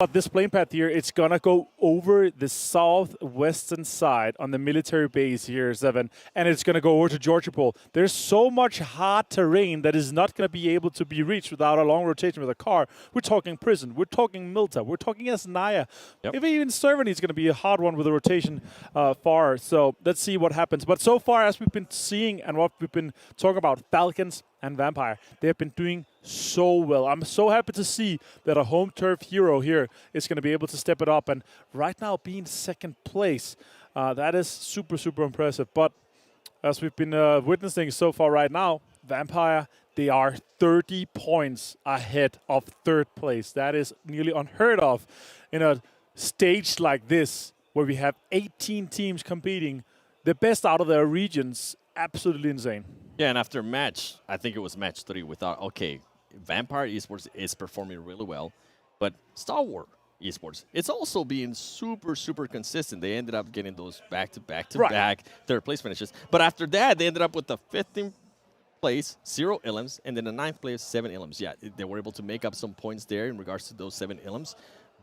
But this plane path here, it's gonna go over the southwestern side on the military base here, Seven, and it's gonna go over to Georgia Pole. There's so much hard terrain that is not gonna be able to be reached without a long rotation with a car. We're talking prison, we're talking Milta, we're talking Esnaya. Yep. If even Cerveny is gonna be a hard one with a rotation far. So let's see what happens. But so far, as we've been seeing and what we've been talking about, Falcons and Vampire, they have been doing so well. I'm so happy to see that a home turf hero here is going to be able to step it up. And right now, being second place, that is super, super impressive. But as we've been witnessing so far right now, Vampire, they are 30 points ahead of third place. That is nearly unheard of in a stage like this, where we have 18 teams competing, the best out of their regions. Absolutely insane. Yeah, and after match, I think it was match 3, we thought, okay, Vampire Esports is performing really well, but Star Wars Esports, it's also being super, super consistent. They ended up getting those back-to-back third place finishes. But after that, they ended up with the 15th place, 0 ilms, and then the 9th place, 7 ilms. Yeah, they were able to make up some points there in regards to those 7 ilms,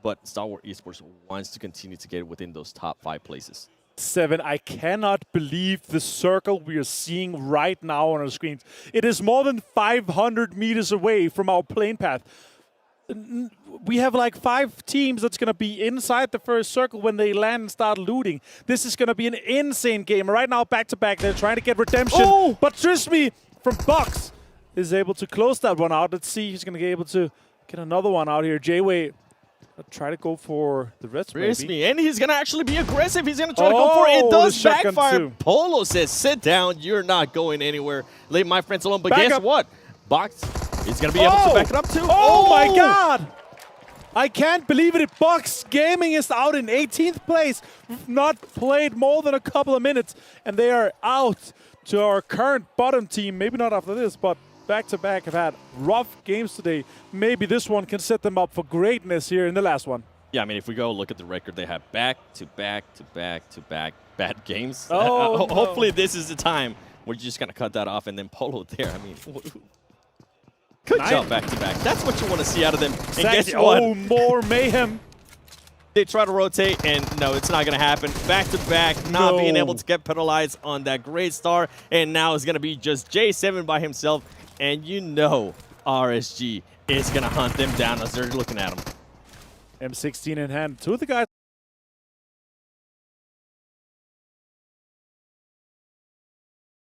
but Star Wars Esports wants to continue to get within those top 5 places. 7, I cannot believe the circle we are seeing right now on our screens. It is more than 500 meters away from our plane path. We have like 5 teams that's going to be inside the first circle when they land and start looting. This is going to be an insane game. Right now, back-to-back, they're trying to get redemption. Oh! But Trisme from Box is able to close that one out. Let's see, he's going to be able to get another one out here. J-Way. Try to go for the rest, maybe. And he's going to actually be aggressive. He's going to try to go for it. It does backfire. Too. Polo says, sit down. You're not going anywhere. Leave my friends alone. But Back guess up. what? Box is going to be able to back it up too. Oh, my God. I can't believe it. Box Gaming is out in 18th place. We've not played more than a couple of minutes, and they are out to our current bottom team. Maybe not after this, but back-to-back have had rough games today. Maybe this one can set them up for greatness here in the last one. Yeah, I mean, if we go look at the record, they have back-to-back-to-back-to-back bad games. Oh, hopefully this is the time where you're just going to cut that off, and then Polo there. I mean, good job back-to-back. That's what you want to see out of them. Exactly. And guess what? Oh, more mayhem. They try to rotate, and no, it's not going to happen. Back-to-back, not being able to get penalized on that great star, and now it's going to be just J7 by himself. And you know RSG is going to hunt them down as they're looking at them. M16 in hand. 2 of the guys.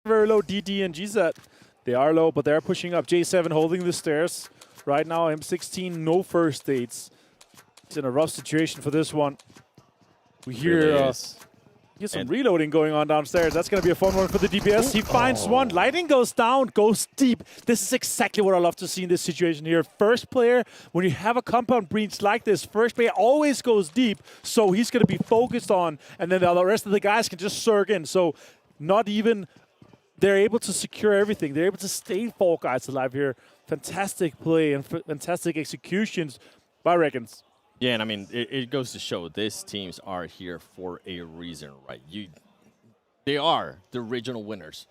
Very low DD and GZ. They are low, but they're pushing up. J7 holding the stairs. Right now, M16, no first dates. It's in a rough situation for this one. We hear some reloading going on downstairs. That's going to be a fun one for the DPS. He finds one. Lightning goes down, goes deep. This is exactly what I love to see in this situation here. First player, when you have a compound breach like this, first player always goes deep, so he's going to be focused on, and then the rest of the guys can just surge in. So not even, they're able to secure everything. They're able to stay 4 guys alive here. Fantastic play and fantastic executions by Reckons. Yeah, and I mean, it goes to show these teams are here for a reason, right? They are the original winners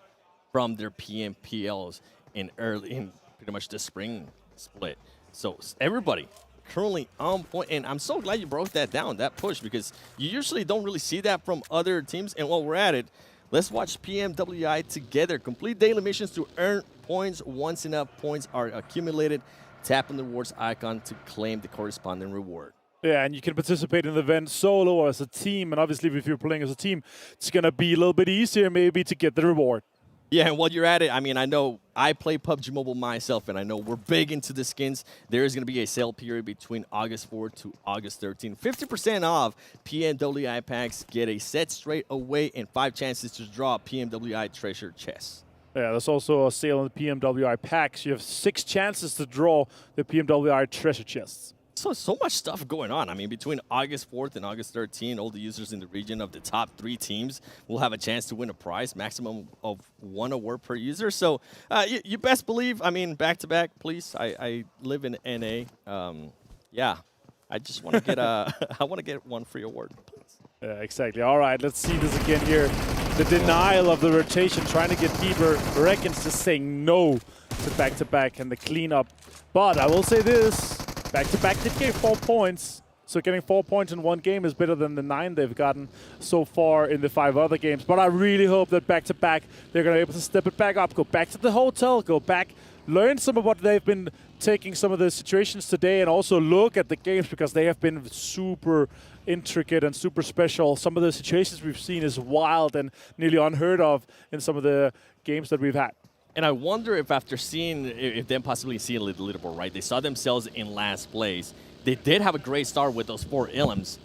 from their PMPLs in pretty much the spring split. So everybody currently on point, and I'm so glad you broke that down, that push, because you usually don't really see that from other teams. And while we're at it, let's watch PMWI together. Complete daily missions to earn points. Once enough points are accumulated, tap on the rewards icon to claim the corresponding reward. Yeah, and you can participate in the event solo or as a team. And obviously, if you're playing as a team, it's going to be a little bit easier maybe to get the reward. Yeah, and while you're at it, I mean, I know I play PUBG Mobile myself, and I know we're big into the skins. There is going to be a sale period between August 4th to August 13th. 50% off PMWI packs. Get a set straight away and 5 chances to draw PMWI treasure chests. Yeah, there's also a sale on the PMWI packs. You have 6 chances to draw the PMWI treasure chests. So much stuff going on. I mean, between August 4th and August 13th, all the users in the region of the top 3 teams will have a chance to win a prize, maximum of 1 award per user. So you best believe, I mean, back-to-back, please. I live in NA. Yeah, I just want to get I want to get 1 free award, please. Yeah, exactly. All right, let's see this again here. The denial of the rotation, trying to get deeper. Reckons just saying no to back-to-back and the cleanup. But I will say this. Back-to-back did get 4 points. So getting 4 points in one game is better than the 9 they've gotten so far in the 5 other games. But I really hope that back-to-back, they're going to be able to step it back up, go back to the hotel, go back, learn some of what they've been taking some of the situations today, and also look at the games because they have been super intricate and super special. Some of the situations we've seen is wild and nearly unheard of in some of the games that we've had. And I wonder if after seeing, if them possibly seeing a little leaderboard, right? They saw themselves in last place. They did have a great start with those 4 Illims.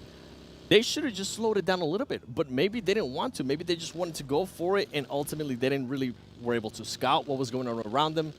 They should have just slowed it down a little bit, but maybe they didn't want to. Maybe they just wanted to go for it, and ultimately they didn't really were able to scout what was going on around them.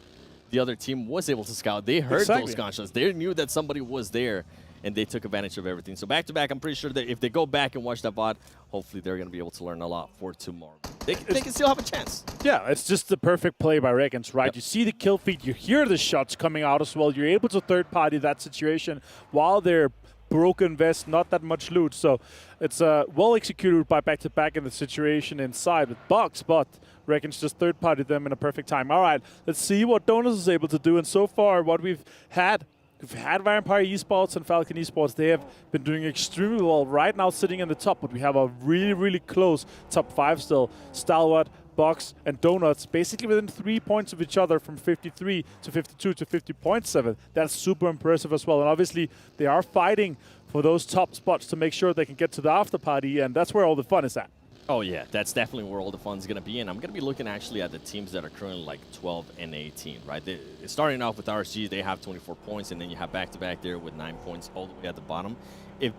The other team was able to scout. They heard those gunshots. They knew that somebody was there, and they took advantage of everything. So back-to-back, I'm pretty sure that if they go back and watch that VOD, hopefully they're going to be able to learn a lot for tomorrow. They can still have a chance. Yeah, it's just the perfect play by Reckons, right? Yep. You see the kill feed, you hear the shots coming out as well. You're able to third-party that situation while they're broken vest, not that much loot. So it's well executed by back-to-back in the situation inside with Bucks, but Reckons just third-partied them in a perfect time. All right, let's see what Donuts is able to do. And so far, what we've had Vampire Esports and Falcon Esports. They have been doing extremely well right now, sitting in the top, but we have a really, really close top 5 still. Stalwart, Box, and Donuts basically within 3 points of each other from 53 to 52 to 50.7. That's super impressive as well. And obviously, they are fighting for those top spots to make sure they can get to the after party, and that's where all the fun is at. Oh, yeah, that's definitely where all the fun's going to be. And I'm going to be looking actually at the teams that are currently like 12 and 18, right? Starting off with RSG, they have 24 points, and then you have back-to-back there with 9 points all the way at the bottom. If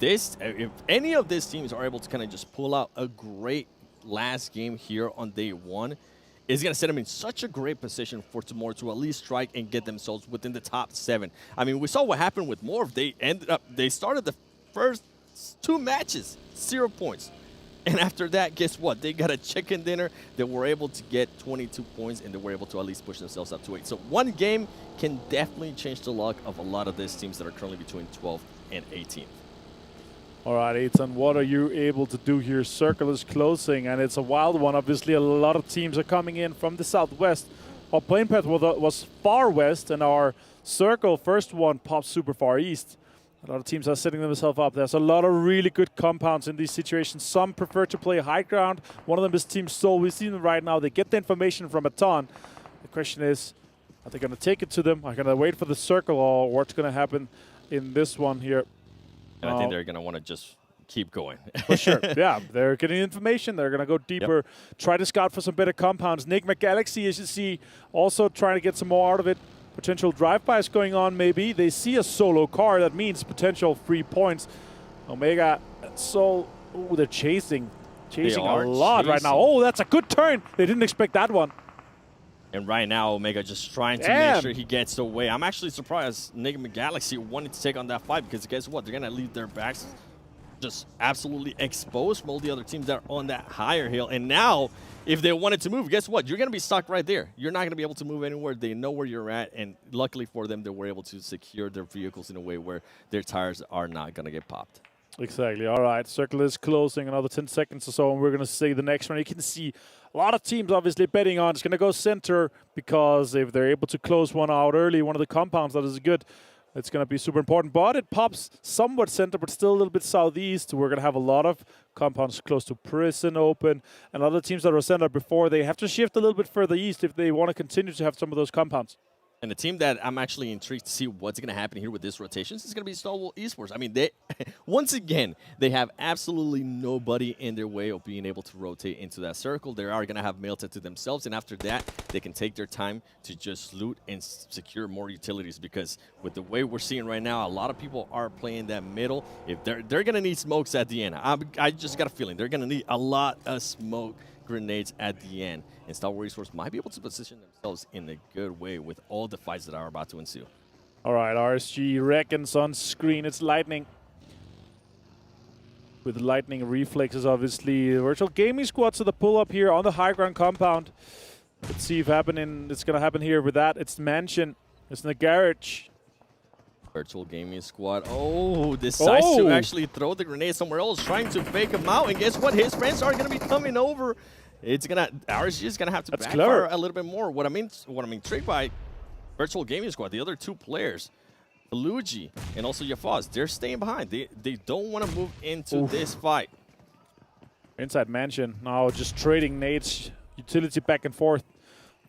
any of these teams are able to kind of just pull out a great last game here on day 1, it's going to set them in such a great position for tomorrow to at least strike and get themselves within the top 7. I mean, we saw what happened with Morph. They started the first 2 matches, 0 points. And after that, guess what? They got a chicken dinner. They were able to get 22 points, and they were able to at least push themselves up to 8. So one game can definitely change the luck of a lot of these teams that are currently between 12 and 18. All right, Eitan, what are you able to do here? Circle is closing, and it's a wild one. Obviously, a lot of teams are coming in from the southwest. Our plane path was far west, and our circle, first one, pops super far east. A lot of teams are setting themselves up. There's a lot of really good compounds in these situations. Some prefer to play high ground. One of them is Team Soul. We see them right now. They get the information from a ton. The question is, are they going to take it to them? Are they going to wait for the circle, or what's going to happen in this one here? And I think they're going to want to just keep going. For sure. Yeah, they're getting information. They're going to go deeper, try to scout for some better compounds. Enigma Galaxy, as you see, also trying to get some more out of it. Potential drive-bys going on, maybe. They see a solo car. That means potential free points. Omega and Soul, ooh, they're chasing a lot right now. Oh, that's a good turn. They didn't expect that one. And right now, Omega just trying to make sure he gets away. I'm actually surprised Enigma Galaxy wanted to take on that fight, because guess what? They're going to leave their backs just absolutely exposed from all the other teams that are on that higher hill. And now, if they wanted to move, guess what? You're going to be stuck right there. You're not going to be able to move anywhere. They know where you're at, and luckily for them, they were able to secure their vehicles in a way where their tires are not going to get popped. Exactly. All right, circle is closing, another 10 seconds or so, and we're going to see the next one. You can see a lot of teams obviously betting on it's going to go center, because if they're able to close one out early, one of the compounds that is good, it's going to be super important. But it pops somewhat center, but still a little bit southeast. We're going to have a lot of compounds close to Prison open, and other teams that were center before, they have to shift a little bit further east if they want to continue to have some of those compounds. And the team that I'm actually intrigued to see what's going to happen here with this rotation is going to be Stalwart Esports. I mean, they once again, they have absolutely nobody in their way of being able to rotate into that circle. They are going to have Melted to themselves, and after that, they can take their time to just loot and secure more utilities, because with the way we're seeing right now, a lot of people are playing that middle. If they're going to need smokes at the end. I just got a feeling they're going to need a lot of smoke grenades at the end, and Stalwart Esports might be able to position themselves in a good way with all the fights that are about to ensue. All right, RSG Reckons on screen. It's Lightning. With Lightning reflexes, obviously. Virtual Gaming Squad to the pull-up here on the high ground compound. Let's see if it's going to happen here with that. It's Mansion. It's in the garage. Virtual Gaming Squad. Oh, decides to actually throw the grenade somewhere else, trying to fake him out. And guess what? His friends are going to be coming over. RSG is gonna have to backfire a little bit more. What I'm intrigued by Virtual Gaming Squad, the other two players, Luigi, and also Yafaz, they're staying behind. They don't want to move into this fight. Inside mansion now, just trading nades, utility back and forth.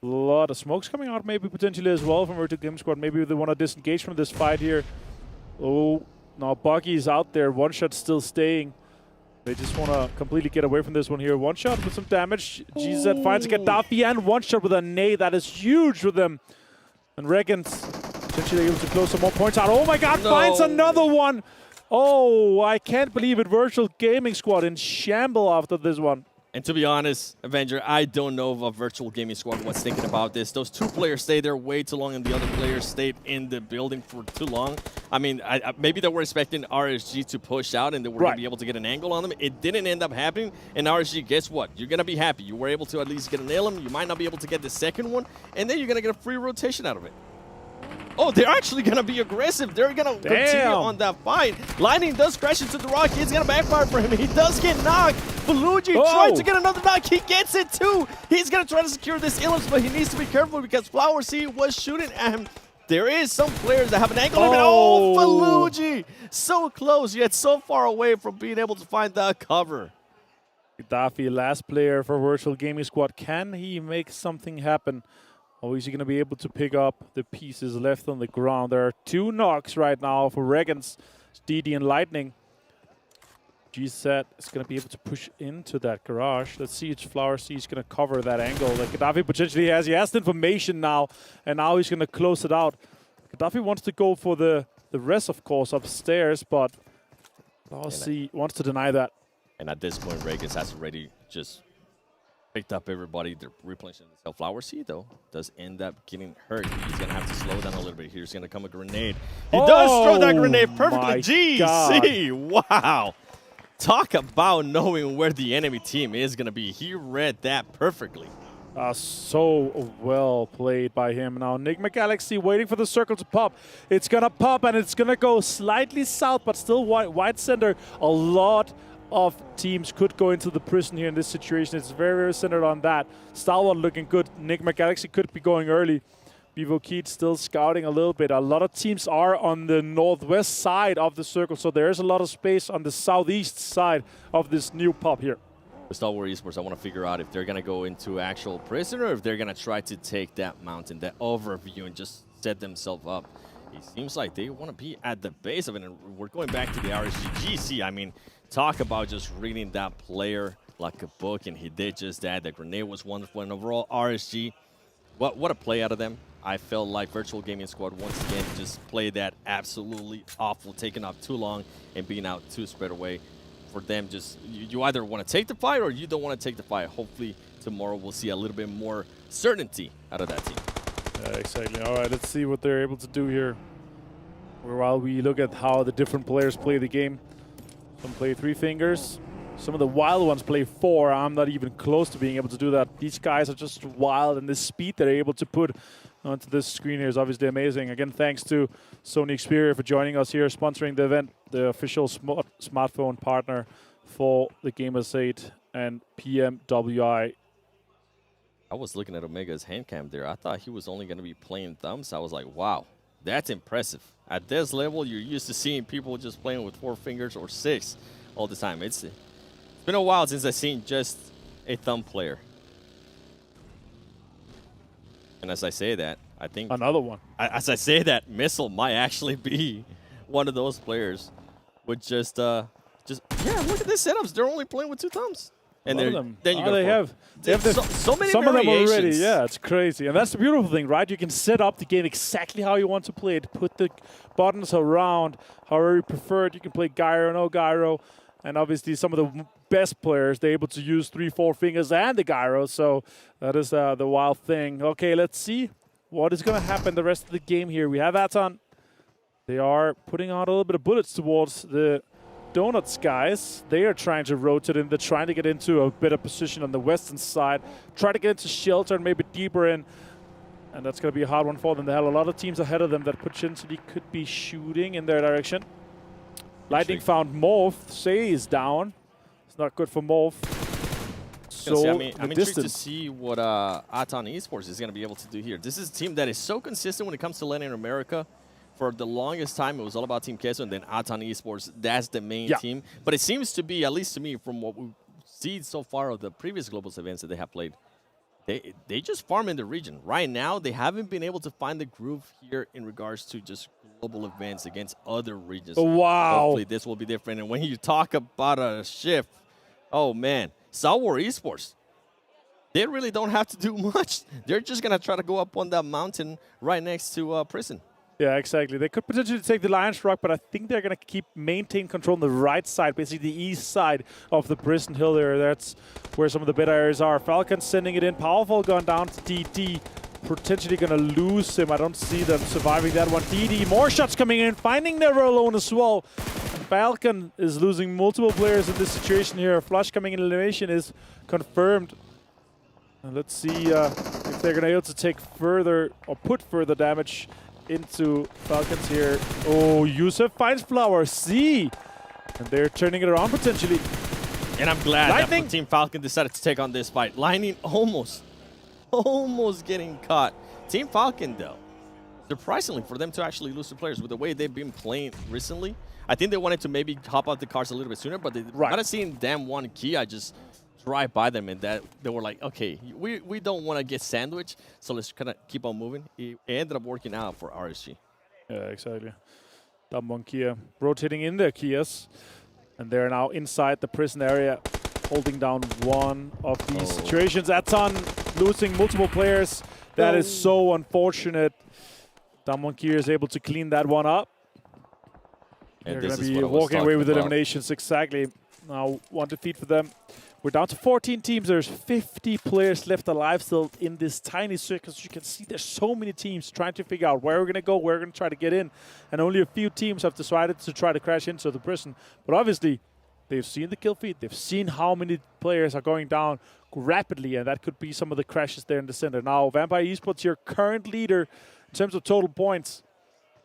A lot of smokes coming out, maybe potentially as well from Virtual Gaming Squad. Maybe they want to disengage from this fight here. Oh, now Buggy is out there. One shot still staying. They just want to completely get away from this one here. One shot with some damage. GZ finds a Gaddafi and one shot with a nade. That is huge for them. And Regens potentially able to close some more points out. Oh my god, finds another one. Oh, I can't believe it. Virtual Gaming Squad in shamble after this one. And to be honest, Avenger, I don't know if a Virtual Gaming Squad was thinking about this. Those two players stayed there way too long, and the other players stayed in the building for too long. I mean, maybe they were expecting RSG to push out, and they were going to be able to get an angle on them. It didn't end up happening, and RSG, guess what? You're going to be happy. You were able to at least get a nail him. You might not be able to get the second one, and then you're going to get a free rotation out of it. Oh, they're actually going to be aggressive. They're going to continue on that fight. Lightning does crash into the rock. It's going to backfire for him. He does get knocked. Luigi tried to get another knock. He gets it too. He's going to try to secure this Illips, but he needs to be careful because Flower Seed was shooting at him. There is some players that have an angle limit. Oh, Faluigi! So close, yet so far away from being able to find that cover. Gaddafi, last player for Virtual Gaming Squad. Can he make something happen? Or is he going to be able to pick up the pieces left on the ground? There are two knocks right now for Regens, DD and Lightning. GZ is going to be able to push into that garage. Let's see if Flower C is going to cover that angle that Gaddafi potentially has. He has the information now, and now he's going to close it out. Gaddafi wants to go for the rest, of course, upstairs, but Flower C wants to deny that. And at this point, Regens has already just picked up everybody. They're replenishing themselves. Flower Seed, though, does end up getting hurt. He's going to have to slow down a little bit. Here's going to come a grenade. He does throw that grenade perfectly. GC! Wow! Talk about knowing where the enemy team is going to be. He read that perfectly. So well played by him. Now, Enigma Galaxy waiting for the circle to pop. It's going to pop, and it's going to go slightly south, but still wide center. A lot of teams could go into the prison here in this situation. It's very, very centered on that. Stalwart looking good. Enigma Galaxy could be going early. Bevo Keat still scouting a little bit. A lot of teams are on the northwest side of the circle, so there is a lot of space on the southeast side of this new pop here. With Stalwart Esports, I want to figure out if they're going to go into actual prison or if they're going to try to take that mountain, that overview, and just set themselves up. It seems like they want to be at the base of it, and we're going back to the RSGGC. I mean, talk about just reading that player like a book, and he did just that. The grenade was wonderful, and overall, RSG, what a play out of them. I felt like Virtual Gaming Squad once again just played that absolutely awful, taking off too long and being out too spread away. For them, just you either want to take the fight or you don't want to take the fight. Hopefully tomorrow we'll see a little bit more certainty out of that team. Exactly. All right, let's see what they're able to do here. While we look at how the different players play the game. Some play 3 fingers. Some of the wild ones play 4. I'm not even close to being able to do that. These guys are just wild, and the speed they're able to put onto this screen here is obviously amazing. Again, thanks to Sony Xperia for joining us here, sponsoring the event, the official smartphone partner for the Gamers 8 and PMWI. I was looking at Omega's hand cam there. I thought he was only going to be playing thumbs. I was like, wow, that's impressive. At this level, you're used to seeing people just playing with 4 fingers or 6 all the time. It's been a while since I've seen just a thumb player. And as I say that, I think another one. As I say that, Missile might actually be one of those players with just yeah. Look at these setups. They're only playing with 2 thumbs. And then you have so many some variations. of them already. Yeah, it's crazy, and that's the beautiful thing, right? You can set up the game exactly how you want to play it. Put the buttons around however you prefer it. You can play gyro, no gyro, and obviously some of the best players, they're able to use 3-4 fingers and the gyro. So that is the wild thing. Okay, let's see what is going to happen the rest of the game here. We have Aton. They are putting out a little bit of bullets towards the Donuts guys. They are trying to rotate in. They're trying to get into a better position on the western side. Try to get into shelter and maybe deeper in. And that's going to be a hard one for them. They have a lot of teams ahead of them that potentially could be shooting in their direction. Lightning found Morph. Say is down. It's not good for Morph. So I'm intrigued to see what Aton Esports is going to be able to do here. This is a team that is so consistent when it comes to Latin America. for the longest time, it was all about Team Queso and then Atan Esports. That's the main Yeah. team. But it seems to be, at least to me, from what we've seen so far of the previous Globals events that they have played, they just farm in the region. Right now, they haven't been able to find the groove here in regards to just global events against other regions. Oh, wow. Hopefully, this will be different. And when you talk about a shift, oh, man, Sour Esports, they really don't have to do much. They're just going to try to go up on that mountain right next to Prison. Yeah, exactly. They could potentially take the Lion's Rock, but I think they're going to maintain control on the right side, basically the east side of the Prison Hill there. That's where some of the better areas are. Falcon sending it in. Powerful gone down to DD. Potentially going to lose him. I don't see them surviving that one. DD, more shots coming in, finding Never Alone as well. Falcon is losing multiple players in this situation here. Flush coming in elimination is confirmed. And let's see if they're going to be able to take further or put further damage into Falcons here. Oh, Yusuf finds Flower C. And they're turning it around potentially. And I'm glad Lightning. that Team Falcon decided to take on this fight. Lightning almost getting caught. Team Falcon, though, surprisingly for them to actually lose to players with the way they've been playing recently, I think they wanted to maybe hop out the cars a little bit sooner, but they might have seen damn one key. I just drive by them and that they were like, okay, we don't want to get sandwiched, so let's kind of keep on moving. It ended up working out for RSG. Yeah, exactly. Dumb one Kia rotating in their Kias. And they're now inside the prison area, holding down one of these situations. Atan losing multiple players. That is so unfortunate. Damwon Kia is able to clean that one up. And They're this going is to be what I was walking away with talking about. eliminations, exactly. Now, one defeat for them. We're down to 14 teams. There's 50 players left alive still in this tiny circle. As you can see, there's so many teams trying to figure out where we're going to go, where we're going to try to get in. And only a few teams have decided to try to crash into the prison. But obviously, they've seen the kill feed. They've seen how many players are going down rapidly, and that could be some of the crashes there in the center. Now, Vampire Esports, your current leader in terms of total points.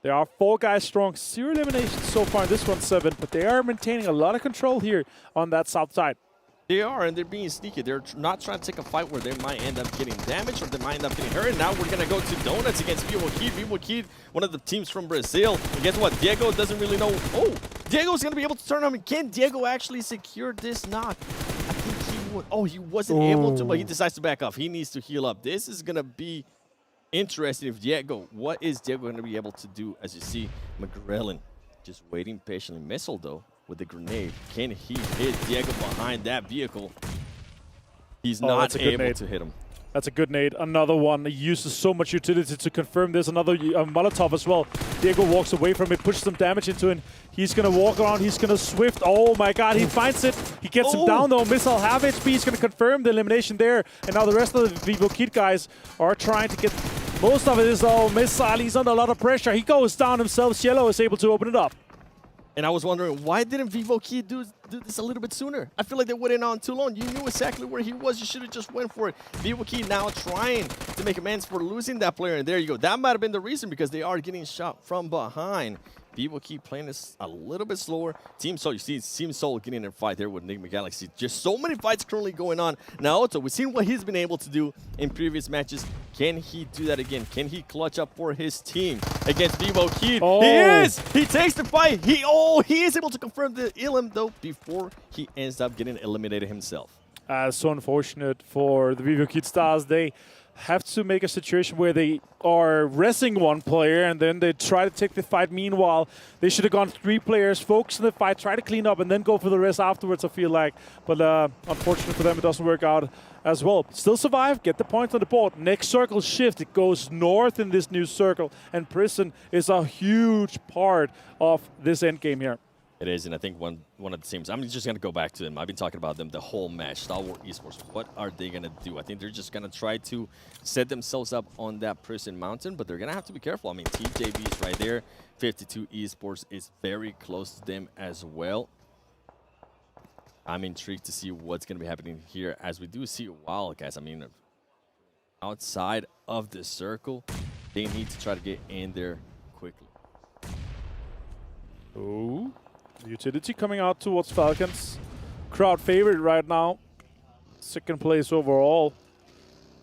They are 4 guys strong, 0 eliminations so far in this one, 7. But they are maintaining a lot of control here on that south side. They are, and they're being sneaky. They're not trying to take a fight where they might end up getting damaged or they might end up getting hurt. And now we're going to go to Donuts against Vivo Kid. Vivo Kid, one of the teams from Brazil. And guess what? Diego doesn't really know. Oh, Diego's going to be able to turn on him. Can Diego actually secure this knock? I think he would. Oh, he wasn't able to, but he decides to back off. He needs to heal up. This is going to be interesting if Diego. What is Diego going to be able to do? As you see, McGrellin just waiting patiently. Missile, though, with the grenade. Can he hit Diego behind that vehicle? He's not able to hit him. That's a good nade. Another one. He uses so much utility to confirm this. Another Molotov as well. Diego walks away from it, pushes some damage into it. He's going to walk around. He's going to swift. Oh, my God. He finds it. He gets him down, though. Missile half HP. He's going to confirm the elimination there. And now the rest of the Vivo Kid guys are trying to get most of it. Is Missile. He's under a lot of pressure. He goes down himself. Cielo is able to open it up. And I was wondering, why didn't Vivo Key do this a little bit sooner? I feel like they went on too long. You knew exactly where he was. You should have just went for it. Vivo Key now trying to make amends for losing that player. And there you go. That might have been the reason, because they are getting shot from behind. Vivo Key playing this a little bit slower. Team Soul, you see Team Soul getting in a fight there with Enigma Galaxy. Just so many fights currently going on. Now, Otto, we've seen what he's been able to do in previous matches. Can he do that again? Can he clutch up for his team against Vivo Key? He is! He takes the fight. He is able to confirm the Ilum, though, before he ends up getting eliminated himself. So unfortunate for the Vivo Kid Stars. They have to make a situation where they are resting one player and then they try to take the fight. Meanwhile, they should have gone 3 players, focus on the fight, try to clean up, and then go for the rest afterwards, I feel like. But unfortunate for them, it doesn't work out as well. Still survive, get the points on the board. Next circle shift, it goes north in this new circle, and Prison is a huge part of this endgame here. It is, and I think one of the teams, I'm just going to go back to them. I've been talking about them the whole match. Star Wars Esports, what are they going to do? I think they're just going to try to set themselves up on that Prison Mountain, but they're going to have to be careful. I mean, TJB is right there. 52 Esports is very close to them as well. I'm intrigued to see what's going to be happening here, as we do see Wildcats. I mean, outside of the circle, they need to try to get in there quickly. Oh. Utility coming out towards Falcons. Crowd favorite right now. Second place overall.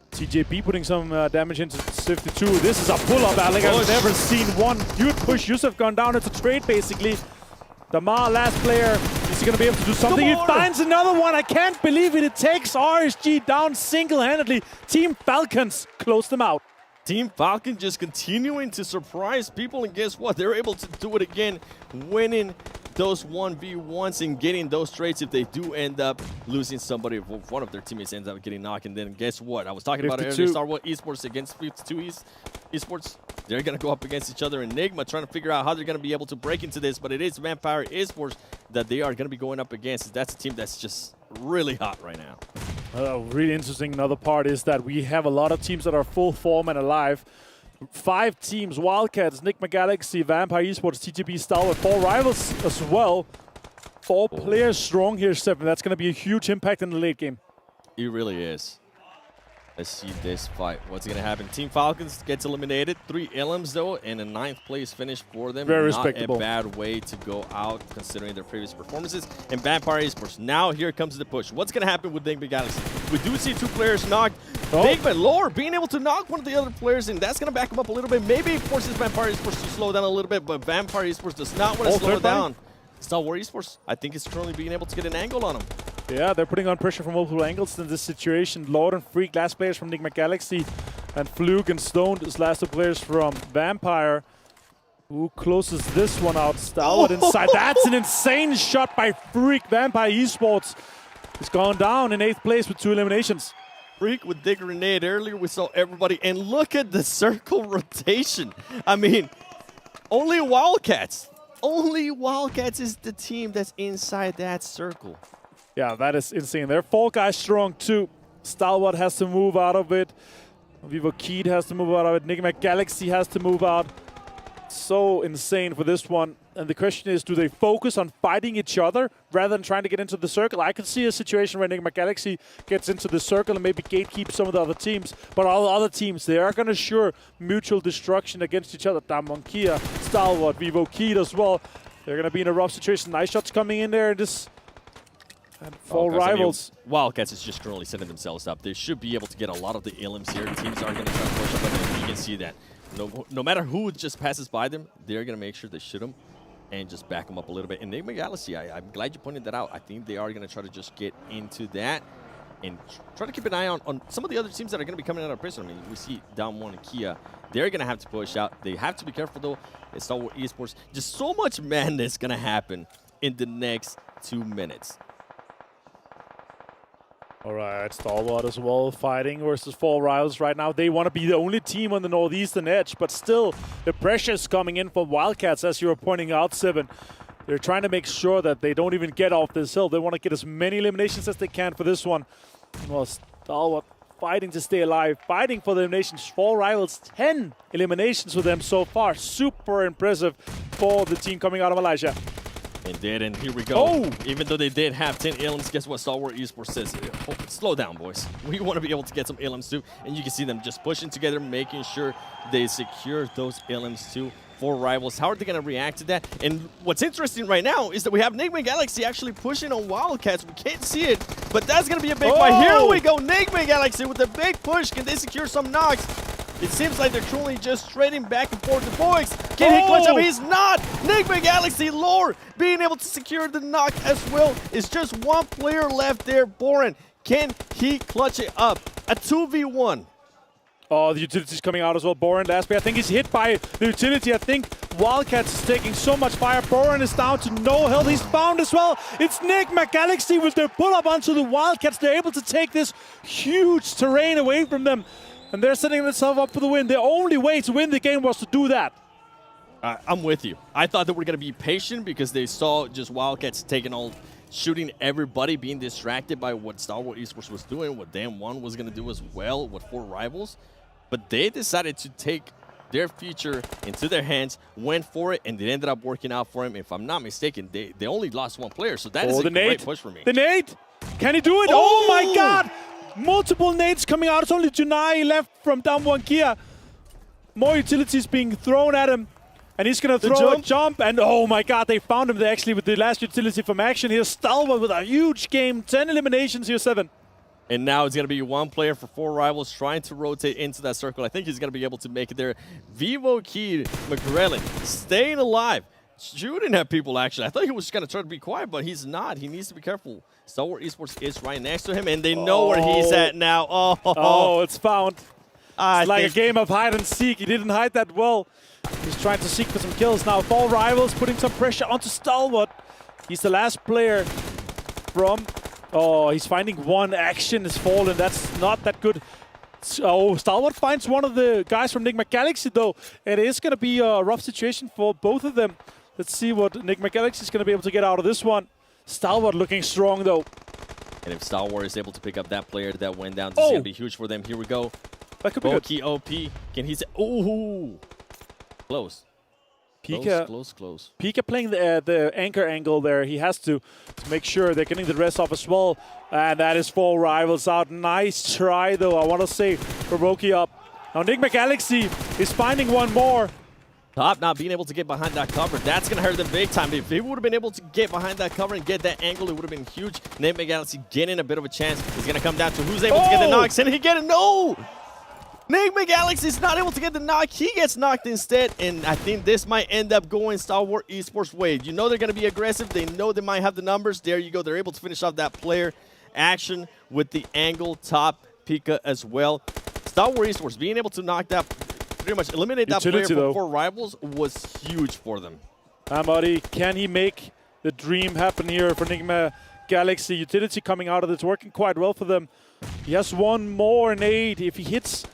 TJP putting some damage into 52. This is a pull-up, Alec. I've never seen one push. Yusuf gone down. It's a trade, basically. Damar, last player. Is he going to be able to do something? He finds another one. I can't believe it. It takes RSG down single-handedly. Team Falcons close them out. Team Falcon just continuing to surprise people, and guess what? They're able to do it again, winning those 1v1s and getting those trades if they do end up losing somebody. If one of their teammates ends up getting knocked, and then guess what? I was talking about it earlier, Star Wars Esports against 52 Esports. They're going to go up against each other. Enigma trying to figure out how they're going to be able to break into this, but it is Vampire Esports that they are going to be going up against. That's a team that's just really hot right now. Really interesting. Another part is that we have a lot of teams that are full form and alive. 5 teams: Wildcats, Nigma Galaxy, Vampire Esports, TTB, Stalwart, 4 rivals as well. 4 players strong here, 7. That's going to be a huge impact in the late game. It really is. Let's see this fight. What's going to happen? Team Falcons gets eliminated. 3 elims, though, and a 9th place finish for them. Very Not respectable. a bad way to go out, considering their previous performances. And Vampire Esports. Now here comes the push. What's going to happen with Nigma Galaxy? We do see 2 players knocked. Nigma, Lore, being able to knock one of the other players, and that's going to back him up a little bit. Maybe it forces Vampire Esports to slow down a little bit, but Vampire Esports does not want to slow it down. Star Wars Esports, I think, is currently being able to get an angle on him. Yeah, they're putting on pressure from multiple angles in this situation. Lord and Freak, last players from Nigma Galaxy, and Fluke and Stone is last 2 players from Vampire. Who closes this one out? Stalwart inside. That's an insane shot by Freak. Vampire Esports has gone down in 8th place with 2 eliminations. Freak with the grenade. Earlier we saw everybody, and look at the circle rotation. I mean, only Wildcats. Only Wildcats is the team that's inside that circle. Yeah, that is insane. They're 4 guys strong too. Stalwart has to move out of it. Vivo Keed has to move out of it. Nigma Galaxy has to move out. So insane for this one. And the question is, do they focus on fighting each other rather than trying to get into the circle? I can see a situation where Nigma Galaxy gets into the circle and maybe gatekeep some of the other teams. But all the other teams, they are going to assure mutual destruction against each other. Damonkia, Stalwart, Vivo Keed as well. They're going to be in a rough situation. Nice shots coming in there. And 4 rivals. I mean, Wildcats is just currently setting themselves up. They should be able to get a lot of the elims here. Teams are going to try to push up, and you can see that. No matter who just passes by them, they're going to make sure they shoot them and just back them up a little bit. And Nigma Galaxy, I'm glad you pointed that out. I think they are going to try to just get into that and try to keep an eye on some of the other teams that are going to be coming out of prison. I mean, we see Down 1 and Kia. They're going to have to push out. They have to be careful, though. It's Star Wars Esports. Just so much madness going to happen in the next 2 minutes. All right, Stalwart as well, fighting versus 4 rivals right now. They want to be the only team on the northeastern edge, but still, the pressure is coming in from Wildcats, as you were pointing out, Seven. They're trying to make sure that they don't even get off this hill. They want to get as many eliminations as they can for this one. Well, Stalwart fighting to stay alive, fighting for the eliminations. 4 rivals, 10 eliminations for them so far. Super impressive for the team coming out of Malaysia. Indeed, and here we go. Oh! Even though they did have 10 elims, guess what Star Wars Esports says? Oh, slow down, boys. We want to be able to get some elims too. And you can see them just pushing together, making sure they secure those elims too. 4 rivals. How are they going to react to that? And what's interesting right now is that we have Nigma Galaxy actually pushing on Wildcats. We can't see it, but that's going to be a big fight. Here we go. Nigma Galaxy with a big push. Can they secure some knocks? It seems like they're truly just trading back and forth. The boys, can he clutch up? He's not. Nigma Galaxy, Lore, being able to secure the knock as well. It's just 1 player left there. Boren, can he clutch it up? A 2v1. Oh, the utility's coming out as well. Boren last play. I think he's hit by the utility. I think Wildcats is taking so much fire. Boren is down to no health. He's found as well. It's Nigma Galaxy with their pull-up onto the Wildcats. They're able to take this huge terrain away from them. And they're setting themselves up for the win. The only way to win the game was to do that. I'm with you. I thought they were going to be patient because they saw just Wildcats taking all, shooting everybody, being distracted by what Star Wars Esports was doing, what Dan 1 was going to do as well with 4 rivals. But they decided to take their future into their hands, went for it, and it ended up working out for him. If I'm not mistaken, they only lost 1 player, so that is a great push for me. The nade! Can he do it? Oh my god! Multiple nades coming out. It's only Junai left from Down 1 Kia. More utilities being thrown at him. And he's going to throw a jump. And oh my god, they found him there actually with the last utility from action here. Stalwart with a huge game. 10 eliminations here, 7. And now it's going to be one player for 4 rivals trying to rotate into that circle. I think he's going to be able to make it there. Vivo Key McGrellan staying alive. Shooting at people, actually. I thought he was going to try to be quiet, but he's not. He needs to be careful. Star Wars Esports is right next to him, and they know where he's at now. Oh, it's found. It's like a game of hide and seek. He didn't hide that well. He's trying to seek for some kills now. 4 rivals putting some pressure onto Stalwart. He's the last player from... Oh, he's finding one. Action is fallen. That's not that good. So Stalwart finds one of the guys from Enigma Galaxy, though. It is going to be a rough situation for both of them. Let's see what Enigma Galaxy is going to be able to get out of this one. Stalwart looking strong, though. And if Stalwart is able to pick up that player that went down, this is going to be huge for them. Here we go. That could be good. Boki OP. Can he say... Ooh. Close. Pika, Close. Pika playing the anchor angle there. He has to make sure they're getting the rest off as well. And that is 4 rivals out. Nice try, though, I want to say, for Roki up. Now, Enigma Galaxy is finding one more. Top not being able to get behind that cover. That's going to hurt them big time. If he would have been able to get behind that cover and get that angle, it would have been huge. Enigma Galaxy getting a bit of a chance. It's going to come down to who's able to get the knocks. And he get it. No! Enigma Galaxy is not able to get the knock. He gets knocked instead, and I think this might end up going Star Wars Esports' way. You know they're going to be aggressive. They know they might have the numbers. There you go. They're able to finish off that player action with the angle top Pika as well. Star Wars Esports being able to knock that, pretty much eliminate that player from 4 rivals was huge for them. Amadi, can he make the dream happen here for Enigma Galaxy? Utility coming out of this, working quite well for them. He has one more nade. If he hits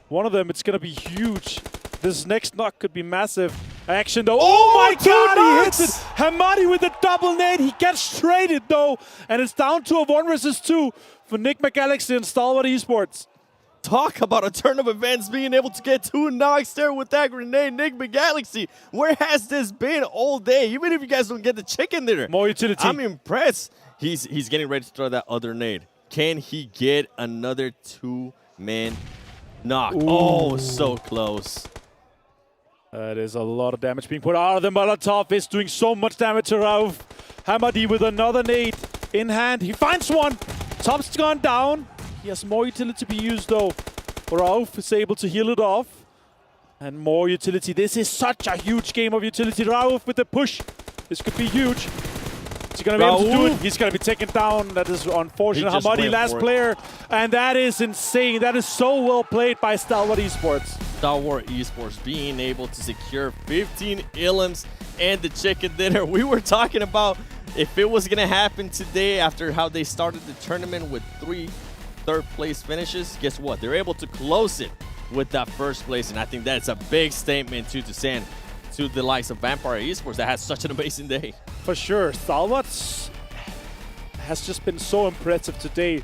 one of them, it's going to be huge. This next knock could be massive. Action, though. Oh my God, he hits it! Hamadi with the double nade. He gets traded, though. And it's down to a 1 versus 2 for Enigma Galaxy and Stalwart Esports. Talk about a turn of events, being able to get 2 knocks there with that grenade. Enigma Galaxy, where has this been all day? Even if you guys don't get the chicken there. More utility. I'm impressed. He's getting ready to throw that other nade. Can he get another 2-man knock? Ooh. Oh, so close. That is a lot of damage being put out of the Molotov. Is doing so much damage to Rauf. Hamadi with another nade in hand. He finds one. Top's gone down. He has more utility to be used, though. Rauf is able to heal it off. And more utility. This is such a huge game of utility. Rauf with the push. This could be huge. Is he going to be able to do it? He's going to be taken down. That is unfortunate. Hamadi, last player. And that is insane. That is so well played by Stalwart Esports. Stalwart Esports being able to secure 15 Illims and the chicken dinner. We were talking about if it was going to happen today after how they started the tournament with 3 third-place finishes. Guess what? They're able to close it with that first place. And I think that's a big statement to send to the likes of Vampire Esports that had such an amazing day. For sure. Stalwart has just been so impressive today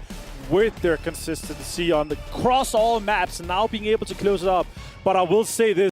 with their consistency on the cross all maps and now being able to close it up. But I will say this.